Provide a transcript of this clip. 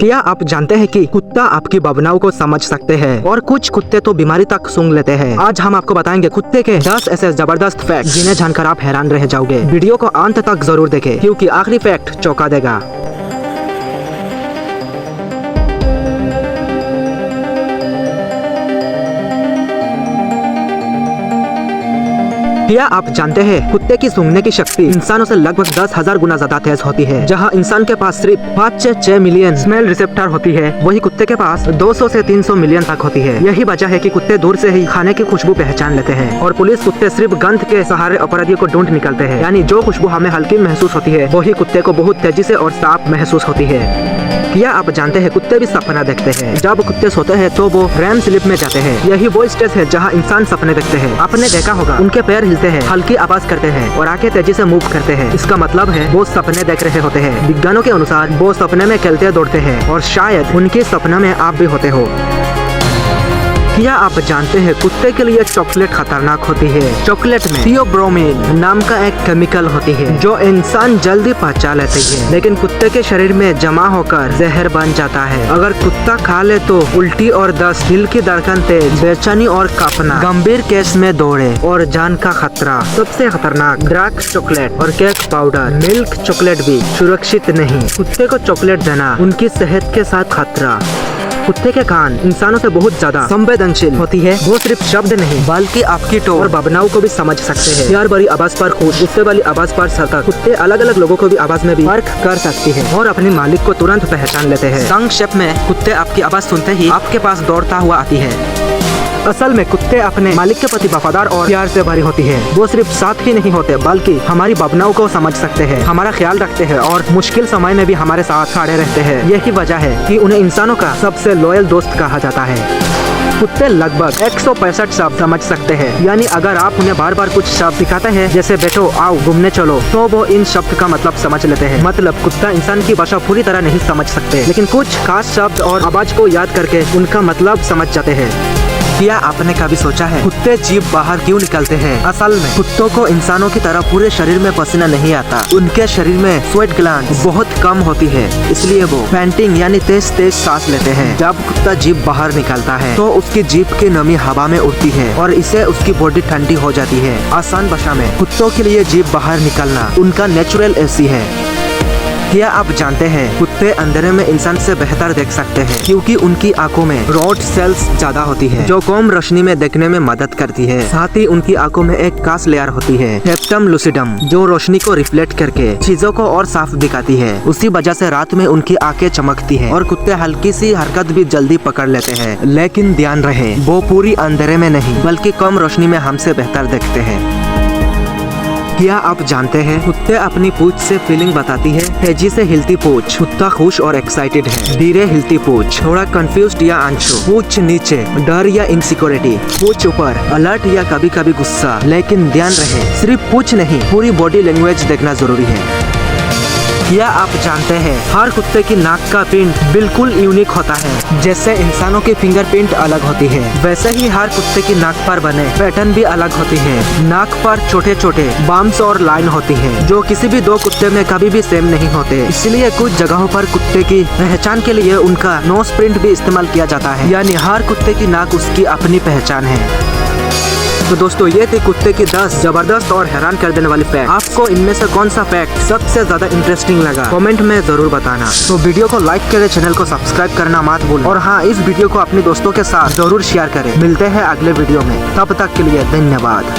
क्या आप जानते हैं कि कुत्ता आपकी भावनाओं को समझ सकते हैं और कुछ कुत्ते तो बीमारी तक सूंघ लेते हैं। आज हम आपको बताएंगे कुत्ते के 10 ऐसे जबरदस्त फैक्ट जिन्हें जानकर आप हैरान रह जाओगे। वीडियो को अंत तक जरूर देखें क्योंकि आखिरी फैक्ट चौंका देगा। क्या आप जानते हैं कुत्ते की सूंघने की शक्ति इंसानों से लगभग 10,000 गुना ज्यादा तेज होती है। जहां इंसान के पास सिर्फ 5 से 6 मिलियन स्मेल रिसेप्टर होती है, वही कुत्ते के पास 200 से 300 मिलियन तक होती है। यही वजह है कि कुत्ते दूर से ही खाने की खुशबू पहचान लेते हैं और पुलिस कुत्ते सिर्फ गंध के सहारे अपराधियों को ढूंढ निकलते हैं। यानी जो खुशबू हमें हल्की महसूस होती है वही कुत्ते को बहुत तेजी से और साफ महसूस होती है। क्या आप जानते हैं कुत्ते भी सपना देखते हैं। जब कुत्ते सोते हैं तो वो रैम स्लीप में जाते हैं। यही वो स्टेज है जहां इंसान सपने देखते हैं। आपने देखा होगा उनके पैर हिलते हैं, हल्की आवाज करते हैं और आंखें तेजी से मूव करते हैं। इसका मतलब है वो सपने देख रहे होते हैं। विज्ञानों के अनुसार वो सपने में खेलते दौड़ते हैं और शायद उनके सपना में आप भी होते हो। क्या आप जानते हैं कुत्ते के लिए चॉकलेट खतरनाक होती है। चॉकलेट में थियोब्रोमाइन नाम का एक केमिकल होती है जो इंसान जल्दी पचा लेते हैं, लेकिन कुत्ते के शरीर में जमा होकर जहर बन जाता है। अगर कुत्ता खा ले तो उल्टी और दस्त, दिल की धड़कन तेज, बेचैनी और कांपना, गंभीर केस में दौड़े और जान का खतरा। सबसे खतरनाक डार्क चॉकलेट और केक पाउडर, मिल्क चॉकलेट भी सुरक्षित नहीं। कुत्ते को चॉकलेट देना उनकी सेहत के साथ खतरा। कुत्ते के कान इंसानों से बहुत ज्यादा संवेदनशील होती है। वो सिर्फ शब्द नहीं बल्कि आपकी टोन और भावनाओं को भी समझ सकते हैं। प्यार भरी आवाज पर खुश, गुस्से वाली आवाज पर सतर्क। कुत्ते अलग अलग लोगों को भी आवाज में भी फर्क कर सकती है और अपने मालिक को तुरंत पहचान लेते हैं। संक्षेप में कुत्ते आपकी आवाज सुनते ही आपके पास दौड़ता हुआ आती है। असल में कुत्ते अपने मालिक के प्रति वफादार और प्यार से भरी होती है। वो सिर्फ साथ ही नहीं होते बल्कि हमारी भावनाओं को समझ सकते हैं, हमारा ख्याल रखते हैं और मुश्किल समय में भी हमारे साथ खड़े रहते हैं। यही वजह है कि उन्हें इंसानों का सबसे लॉयल दोस्त कहा जाता है। कुत्ते लगभग 165 शब्द समझ सकते हैं। यानी अगर आप उन्हें बार बार कुछ शब्द सिखाते हैं जैसे बैठो, आओ, घूमने चलो, तो वो इन शब्द का मतलब समझ लेते हैं। मतलब कुत्ता इंसान की भाषा पूरी तरह नहीं समझ सकते, लेकिन कुछ खास शब्द और आवाज को याद करके उनका मतलब समझ जाते हैं। क्या आपने कभी सोचा है कुत्ते जीभ बाहर क्यों निकलते हैं? असल में कुत्तों को इंसानों की तरह पूरे शरीर में पसीना नहीं आता। उनके शरीर में स्वेट ग्लैंड बहुत कम होती है, इसलिए वो पैंटिंग यानी तेज तेज सांस लेते हैं। जब कुत्ता जीभ बाहर निकलता है तो उसकी जीभ की नमी हवा में उड़ती है और इससे उसकी बॉडी ठंडी हो जाती है। आसान भाषा में कुत्तों के लिए जीभ बाहर निकलना उनका नेचुरल एसी है। क्या आप जानते हैं कुत्ते अंधेरे में इंसान से बेहतर देख सकते हैं क्योंकि उनकी आंखों में रॉड सेल्स ज्यादा होती है जो कम रोशनी में देखने में मदद करती है। साथ ही उनकी आंखों में एक खास लेयर होती है सेप्टम लूसिडम जो रोशनी को रिफ्लेक्ट करके चीजों को और साफ दिखाती है। उसी वजह से रात में उनकी आंखें चमकती है और कुत्ते हल्की सी हरकत भी जल्दी पकड़ लेते हैं। लेकिन ध्यान रहे वो पूरी अंधेरे में नहीं बल्कि कम रोशनी में हमसे बेहतर देखते हैं। क्या आप जानते हैं कुत्ते अपनी पूंछ से फीलिंग बताती है। तेजी से हिलती पूंछ कुत्ता खुश और एक्साइटेड है। धीरे हिलती पूंछ थोड़ा कंफ्यूज्ड या अनश्योर। पूंछ नीचे डर या इनसिक्योरिटी। पूंछ ऊपर अलर्ट या कभी कभी गुस्सा। लेकिन ध्यान रहे सिर्फ पूंछ नहीं पूरी बॉडी लैंग्वेज देखना जरूरी है। क्या आप जानते हैं हर कुत्ते की नाक का प्रिंट बिल्कुल यूनिक होता है। जैसे इंसानों की फिंगरप्रिंट अलग होती है वैसे ही हर कुत्ते की नाक पर बने पैटर्न भी अलग होती है। नाक पर छोटे छोटे बम्प्स और लाइन होती है जो किसी भी दो कुत्ते में कभी भी सेम नहीं होते। इसलिए कुछ जगहों पर कुत्ते की पहचान के लिए उनका नोज प्रिंट भी इस्तेमाल किया जाता है। यानी हर कुत्ते की नाक उसकी अपनी पहचान है। तो दोस्तों ये थे कुत्ते की 10 जबरदस्त और हैरान कर देने वाली फैक्ट। आपको इनमें से कौन सा फैक्ट सबसे ज्यादा इंटरेस्टिंग लगा कमेंट में जरूर बताना। तो वीडियो को लाइक करें, चैनल को सब्सक्राइब करना मत भूलें और हाँ इस वीडियो को अपने दोस्तों के साथ जरूर शेयर करें। मिलते हैं अगले वीडियो में, तब तक के लिए धन्यवाद।